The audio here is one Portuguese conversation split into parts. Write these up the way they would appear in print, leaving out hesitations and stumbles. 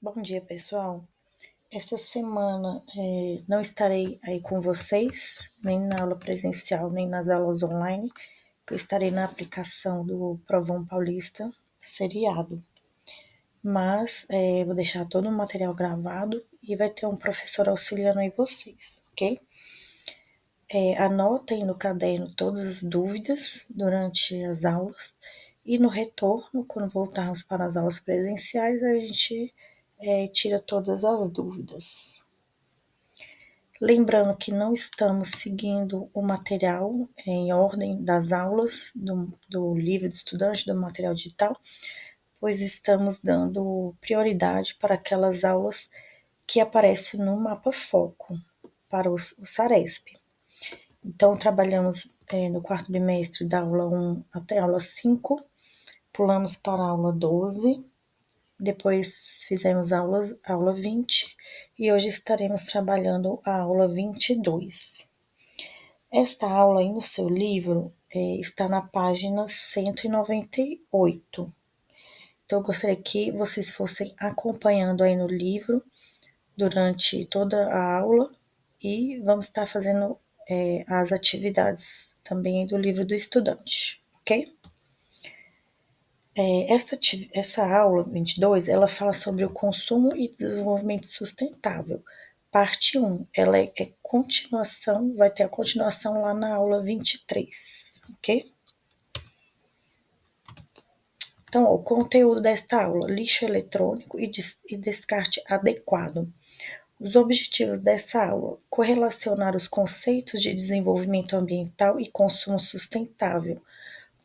Bom dia, pessoal. Essa semana não estarei aí com vocês, nem na aula presencial, nem nas aulas online, que eu estarei na aplicação do Provão Paulista seriado. Mas vou deixar todo o material gravado e vai ter um professor auxiliando aí vocês, ok? Anotem no caderno todas as dúvidas durante as aulas e no retorno, quando voltarmos para as aulas presenciais, a gente tira todas as dúvidas. Lembrando que não estamos seguindo o material em ordem das aulas do livro do estudante, do material digital, pois estamos dando prioridade para aquelas aulas que aparecem no mapa foco para o SARESP. Então, trabalhamos no quarto bimestre da aula 1 até a aula 5, pulamos para a aula 12, depois fizemos a aula 20 e hoje estaremos trabalhando a aula 22. Esta aula aí no seu livro está na página 198. Então, eu gostaria que vocês fossem acompanhando aí no livro durante toda a aula e vamos estar fazendo as atividades também do livro do estudante, ok? Essa aula 22, ela fala sobre o consumo e desenvolvimento sustentável. Parte 1, ela é continuação, vai ter a continuação lá na aula 23, ok? Então, o conteúdo desta aula, lixo eletrônico e descarte adequado. Os objetivos dessa aula: correlacionar os conceitos de desenvolvimento ambiental e consumo sustentável,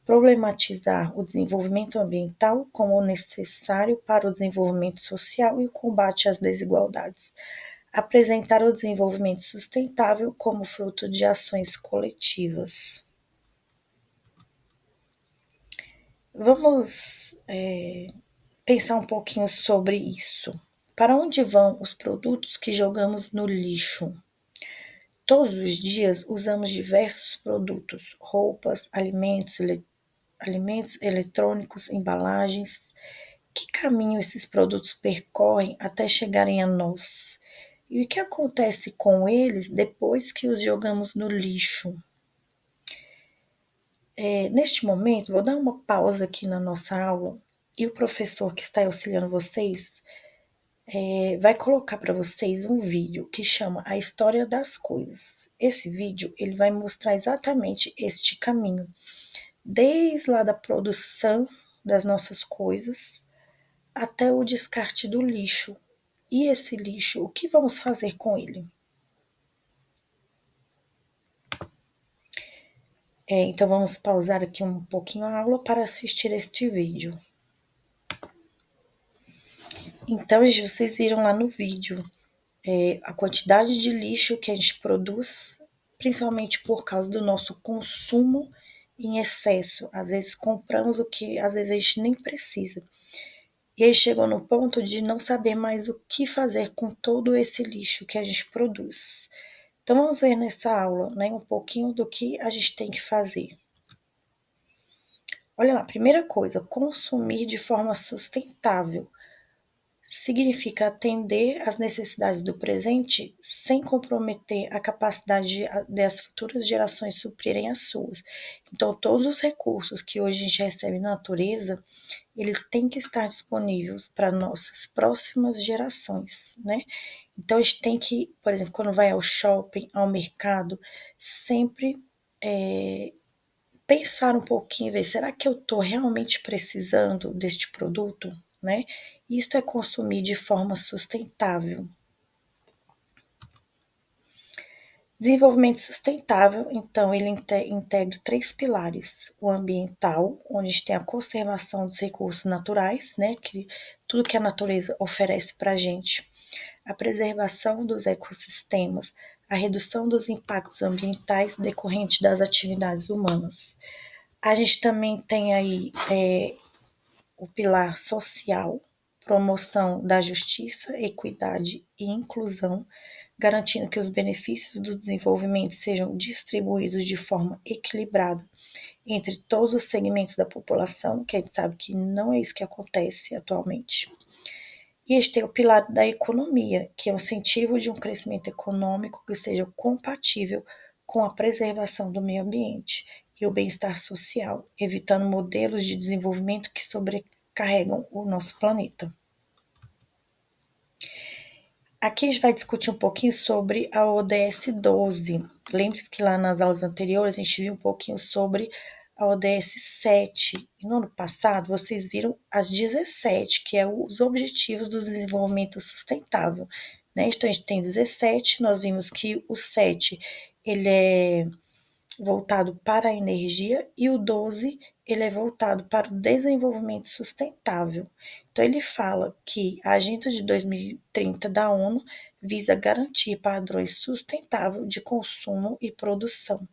problematizar o desenvolvimento ambiental como necessário para o desenvolvimento social e o combate às desigualdades, apresentar o desenvolvimento sustentável como fruto de ações coletivas. Vamos pensar um pouquinho sobre isso. Para onde vão os produtos que jogamos no lixo? Todos os dias usamos diversos produtos, roupas, alimentos eletrônicos, embalagens. Que caminho esses produtos percorrem até chegarem a nós? E o que acontece com eles depois que os jogamos no lixo? Neste momento, vou dar uma pausa aqui na nossa aula e o professor que está auxiliando vocês vai colocar para vocês um vídeo que chama A História das Coisas. Esse vídeo ele vai mostrar exatamente este caminho, desde lá da produção das nossas coisas até o descarte do lixo. E esse lixo, o que vamos fazer com ele? Então vamos pausar aqui um pouquinho a aula para assistir este vídeo. Então, vocês viram lá no vídeo a quantidade de lixo que a gente produz, principalmente por causa do nosso consumo em excesso. Às vezes compramos o que às vezes a gente nem precisa. E aí chegou no ponto de não saber mais o que fazer com todo esse lixo que a gente produz. Então vamos ver nessa aula, né, um pouquinho do que a gente tem que fazer. Olha lá, primeira coisa, consumir de forma sustentável. Significa atender às necessidades do presente sem comprometer a capacidade das futuras gerações suprirem as suas. Então, todos os recursos que hoje a gente recebe na natureza, eles têm que estar disponíveis para nossas próximas gerações, né? Então, a gente tem que, por exemplo, quando vai ao shopping, ao mercado, sempre pensar um pouquinho, ver, será que eu estou realmente precisando deste produto, né? Isto é consumir de forma sustentável. Desenvolvimento sustentável, então, ele integra 3 pilares: o ambiental, onde a gente tem a conservação dos recursos naturais, né, que tudo que a natureza oferece para a gente, a preservação dos ecossistemas, a redução dos impactos ambientais decorrentes das atividades humanas. A gente também tem aí o pilar social, promoção da justiça, equidade e inclusão, garantindo que os benefícios do desenvolvimento sejam distribuídos de forma equilibrada entre todos os segmentos da população, que a gente sabe que não é isso que acontece atualmente. E este tem o pilar da economia, que é o incentivo de um crescimento econômico que seja compatível com a preservação do meio ambiente e o bem-estar social, evitando modelos de desenvolvimento que sobrecarregam o nosso planeta. Aqui a gente vai discutir um pouquinho sobre a ODS 12. Lembre-se que lá nas aulas anteriores a gente viu um pouquinho sobre a ODS 7. E no ano passado vocês viram as 17, que é os Objetivos do Desenvolvimento Sustentável. Né? Então a gente tem 17, nós vimos que o 7 ele é voltado para a energia e o 12 ele é voltado para o desenvolvimento sustentável. Então ele fala que a Agenda de 2030 da ONU visa garantir padrões sustentáveis de consumo e produção.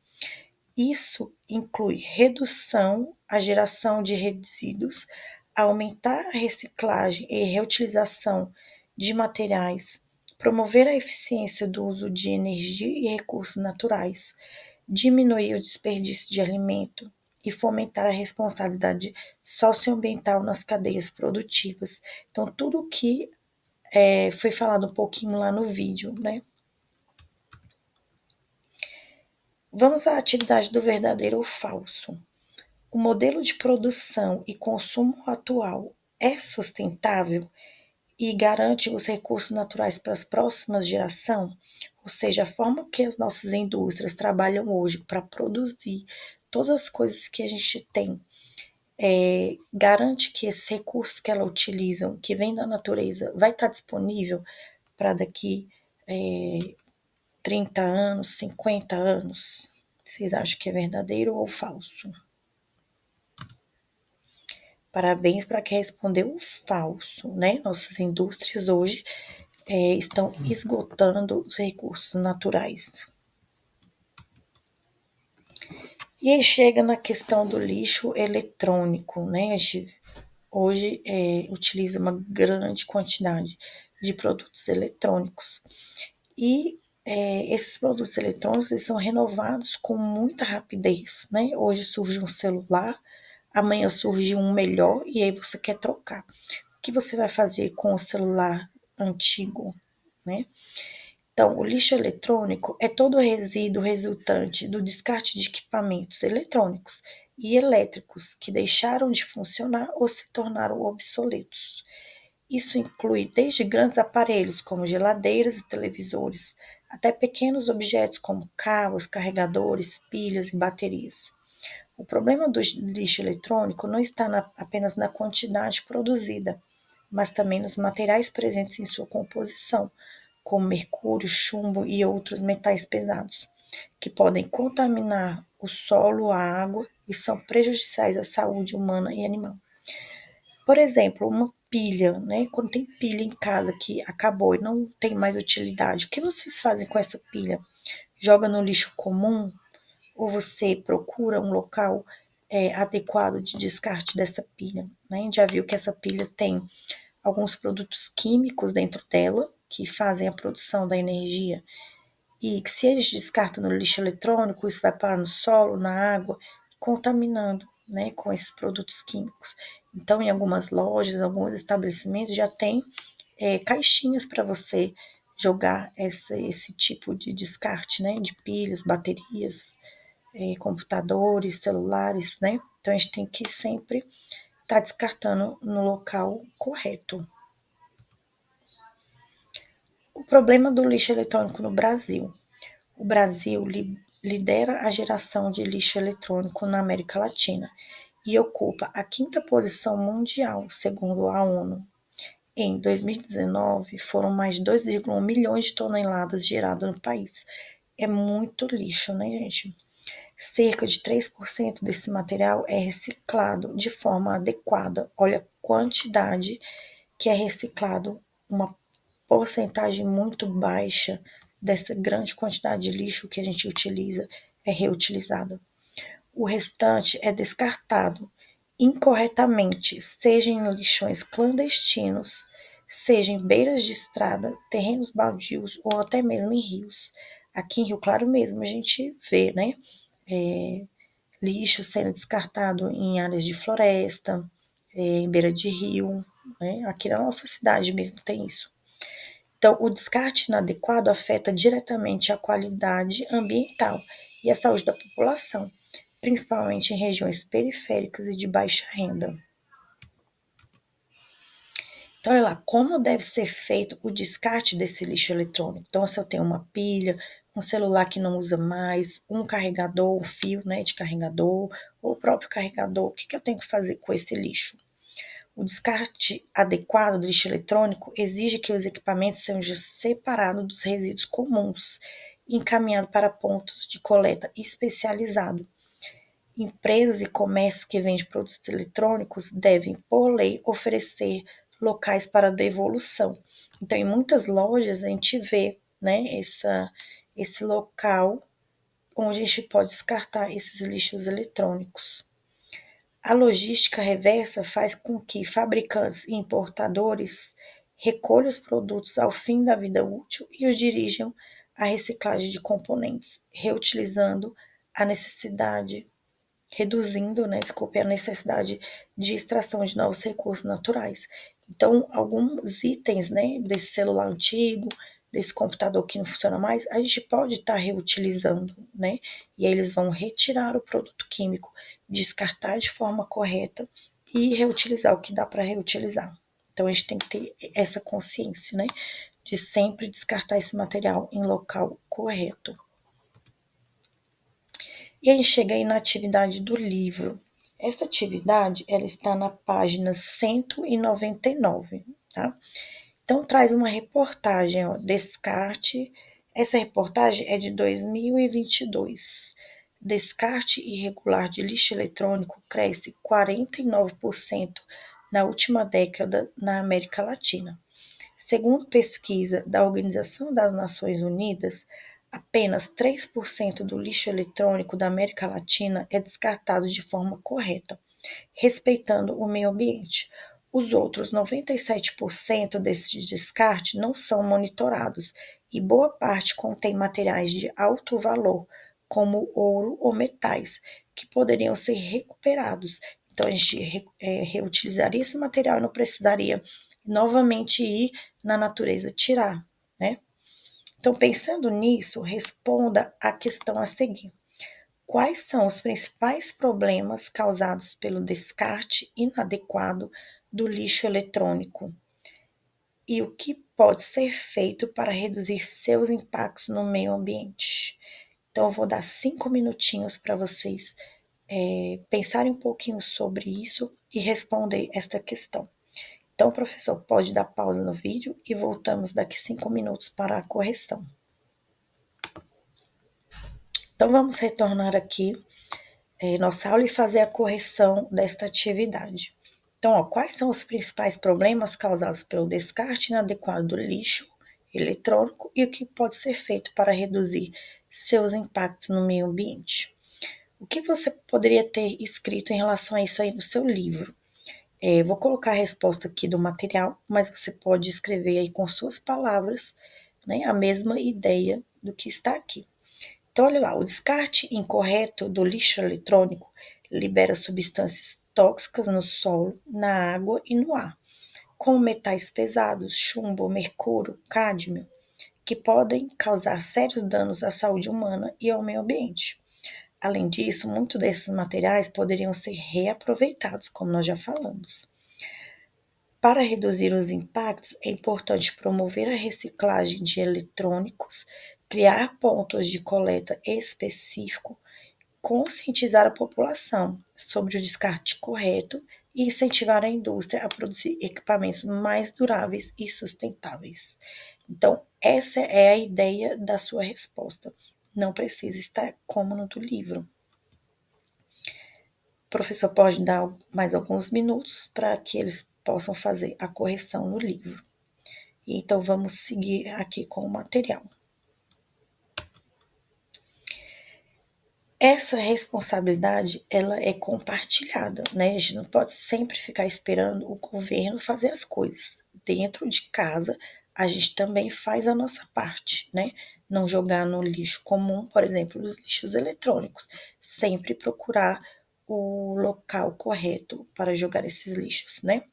Isso inclui redução, a geração de resíduos, aumentar a reciclagem e reutilização de materiais, promover a eficiência do uso de energia e recursos naturais, diminuir o desperdício de alimento e fomentar a responsabilidade socioambiental nas cadeias produtivas. Então, tudo o que foi falado um pouquinho lá no vídeo, né? Vamos à atividade do verdadeiro ou falso. O modelo de produção e consumo atual é sustentável e garante os recursos naturais para as próximas gerações? Ou seja, a forma que as nossas indústrias trabalham hoje para produzir todas as coisas que a gente tem, garante que esses recursos que elas utilizam, que vêm da natureza, vai estar disponível para daqui 30 anos, 50 anos? Vocês acham que é verdadeiro ou falso? Parabéns para quem respondeu falso, né? Nossas indústrias hoje estão esgotando os recursos naturais. E aí chega na questão do lixo eletrônico, né? A gente hoje utiliza uma grande quantidade de produtos eletrônicos. E esses produtos eletrônicos eles são renovados com muita rapidez, né? Hoje surge um celular, amanhã surge um melhor e aí você quer trocar. O que você vai fazer com o celular antigo, né? Então, o lixo eletrônico é todo resíduo resultante do descarte de equipamentos eletrônicos e elétricos que deixaram de funcionar ou se tornaram obsoletos. Isso inclui desde grandes aparelhos como geladeiras e televisores, até pequenos objetos como cabos, carregadores, pilhas e baterias. O problema do lixo eletrônico não está apenas na quantidade produzida, mas também nos materiais presentes em sua composição, como mercúrio, chumbo e outros metais pesados, que podem contaminar o solo, a água e são prejudiciais à saúde humana e animal. Por exemplo, uma pilha, né? Quando tem pilha em casa que acabou e não tem mais utilidade, o que vocês fazem com essa pilha? Joga no lixo comum ou você procura um local adequado de descarte dessa pilha? Né? A gente já viu que essa pilha tem alguns produtos químicos dentro dela que fazem a produção da energia e que se eles descartam no lixo eletrônico, isso vai parar no solo, na água, contaminando, né, com esses produtos químicos. Então, em algumas lojas, alguns estabelecimentos já tem caixinhas para você jogar esse tipo de descarte, né, de pilhas, baterias, computadores, celulares, né? Então, a gente tem que sempre estar descartando no local correto. O problema do lixo eletrônico no Brasil. O Brasil lidera a geração de lixo eletrônico na América Latina e ocupa a quinta posição mundial, segundo a ONU. Em 2019, foram mais de 2,1 milhões de toneladas geradas no país. É muito lixo, né, gente? Cerca de 3% desse material é reciclado de forma adequada. Olha a quantidade que é reciclado, uma porcentagem muito baixa dessa grande quantidade de lixo que a gente utiliza é reutilizado. O restante é descartado incorretamente, seja em lixões clandestinos, seja em beiras de estrada, terrenos baldios ou até mesmo em rios. Aqui em Rio Claro mesmo a gente vê, né, lixo sendo descartado em áreas de floresta, em beira de rio. né? Aqui na nossa cidade mesmo tem isso. Então, o descarte inadequado afeta diretamente a qualidade ambiental e a saúde da população, principalmente em regiões periféricas e de baixa renda. Então, olha lá, como deve ser feito o descarte desse lixo eletrônico. Então, se eu tenho uma pilha, um celular que não usa mais, um carregador, um fio, né, de carregador, ou o próprio carregador, o que eu tenho que fazer com esse lixo? O descarte adequado do lixo eletrônico exige que os equipamentos sejam separados dos resíduos comuns e encaminhados para pontos de coleta especializados. Empresas e comércios que vendem produtos eletrônicos devem, por lei, oferecer locais para devolução. Então, em muitas lojas a gente vê, né, esse local onde a gente pode descartar esses lixos eletrônicos. A logística reversa faz com que fabricantes e importadores recolham os produtos ao fim da vida útil e os dirijam à reciclagem de componentes, reutilizando a necessidade reduzindo, né, desculpe, a necessidade de extração de novos recursos naturais. Então, alguns itens, né, desse celular antigo, desse computador que não funciona mais, a gente pode estar reutilizando, né? E aí eles vão retirar o produto químico, descartar de forma correta e reutilizar o que dá para reutilizar. Então, a gente tem que ter essa consciência, né, de sempre descartar esse material em local correto. E aí chega aí na atividade do livro. Essa atividade, ela está na página 199, tá? Então, traz uma reportagem, ó, descarte. Essa reportagem é de 2022. Descarte irregular de lixo eletrônico cresce 49% na última década na América Latina. Segundo pesquisa da Organização das Nações Unidas, apenas 3% do lixo eletrônico da América Latina é descartado de forma correta, respeitando o meio ambiente. Os outros 97% desse descarte não são monitorados e boa parte contém materiais de alto valor, como ouro ou metais, que poderiam ser recuperados. Então, a gente reutilizaria esse material e não precisaria novamente ir na natureza tirar, né? Então, pensando nisso, responda à questão a seguir. Quais são os principais problemas causados pelo descarte inadequado do lixo eletrônico? E o que pode ser feito para reduzir seus impactos no meio ambiente? Então, eu vou dar 5 minutinhos para vocês pensarem um pouquinho sobre isso e responder esta questão. Então, o professor pode dar pausa no vídeo e voltamos daqui 5 minutos para a correção. Então, vamos retornar aqui nossa aula e fazer a correção desta atividade. Então, ó, quais são os principais problemas causados pelo descarte inadequado do lixo eletrônico e o que pode ser feito para reduzir seus impactos no meio ambiente? O que você poderia ter escrito em relação a isso aí no seu livro? Vou colocar a resposta aqui do material, mas você pode escrever aí com suas palavras, né, a mesma ideia do que está aqui. Então, olha lá, o descarte incorreto do lixo eletrônico libera substâncias tóxicas no solo, na água e no ar, como metais pesados, chumbo, mercúrio, cádmio, que podem causar sérios danos à saúde humana e ao meio ambiente. Além disso, muitos desses materiais poderiam ser reaproveitados, como nós já falamos. Para reduzir os impactos, é importante promover a reciclagem de eletrônicos, criar pontos de coleta específico, conscientizar a população sobre o descarte correto e incentivar a indústria a produzir equipamentos mais duráveis e sustentáveis. Então, essa é a ideia da sua resposta. Não precisa estar como no do livro. O professor pode dar mais alguns minutos para que eles possam fazer a correção no livro. Então, vamos seguir aqui com o material. Essa responsabilidade, ela é compartilhada, né? A gente não pode sempre ficar esperando o governo fazer as coisas. Dentro de casa, a gente também faz a nossa parte, né? Não jogar no lixo comum, por exemplo, os lixos eletrônicos. Sempre procurar o local correto para jogar esses lixos, né?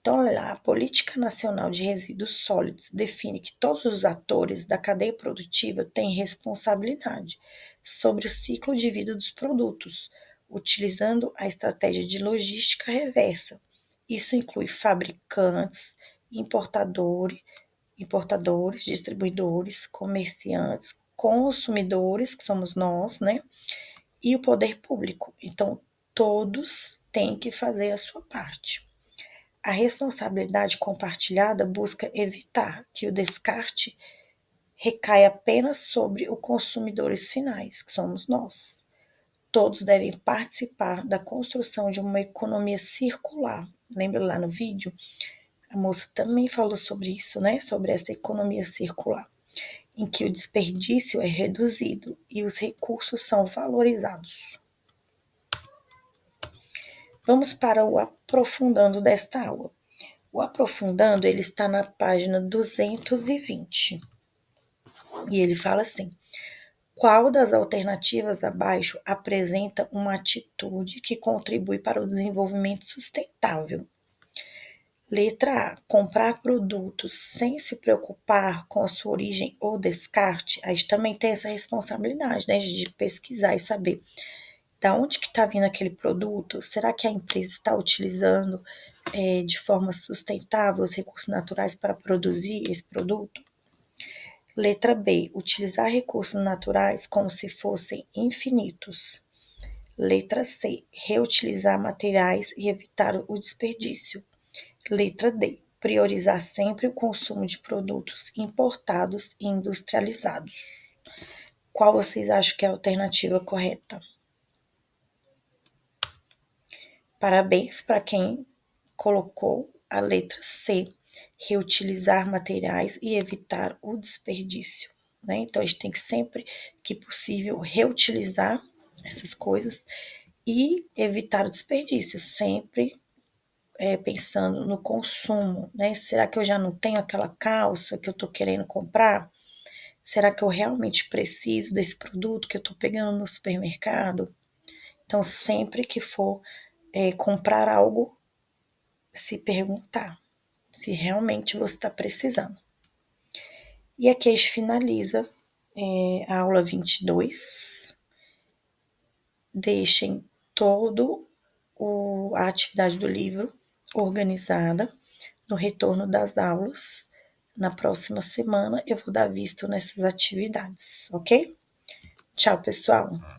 Então, olha lá, a Política Nacional de Resíduos Sólidos define que todos os atores da cadeia produtiva têm responsabilidade sobre o ciclo de vida dos produtos, utilizando a estratégia de logística reversa. Isso inclui fabricantes, importadores, distribuidores, comerciantes, consumidores, que somos nós, né? E o poder público. Então, todos têm que fazer a sua parte. A responsabilidade compartilhada busca evitar que o descarte recaia apenas sobre os consumidores finais, que somos nós. Todos devem participar da construção de uma economia circular. Lembra lá no vídeo? A moça também falou sobre isso, né? Sobre essa economia circular, em que o desperdício é reduzido e os recursos são valorizados. Vamos para o aprofundando desta aula. O aprofundando, ele está na página 220. E ele fala assim: qual das alternativas abaixo apresenta uma atitude que contribui para o desenvolvimento sustentável? Letra A. Comprar produtos sem se preocupar com a sua origem ou descarte. A gente também tem essa responsabilidade, né, de pesquisar e saber da onde que está vindo aquele produto. Será que a empresa está utilizando de forma sustentável os recursos naturais para produzir esse produto? Letra B. Utilizar recursos naturais como se fossem infinitos. Letra C. Reutilizar materiais e evitar o desperdício. Letra D. Priorizar sempre o consumo de produtos importados e industrializados. Qual vocês acham que é a alternativa correta? Parabéns para quem colocou a letra C. Reutilizar materiais e evitar o desperdício. Né? Então, a gente tem que sempre que possível reutilizar essas coisas e evitar o desperdício, sempre pensando no consumo, né? Será que eu já não tenho aquela calça que eu tô querendo comprar? Será que eu realmente preciso desse produto que eu tô pegando no supermercado? Então, sempre que for comprar algo, se perguntar se realmente você está precisando. E aqui a gente finaliza a aula 22. Deixem todo a atividade do livro organizada no retorno das aulas. Na próxima semana eu vou dar visto nessas atividades, ok? Tchau, pessoal!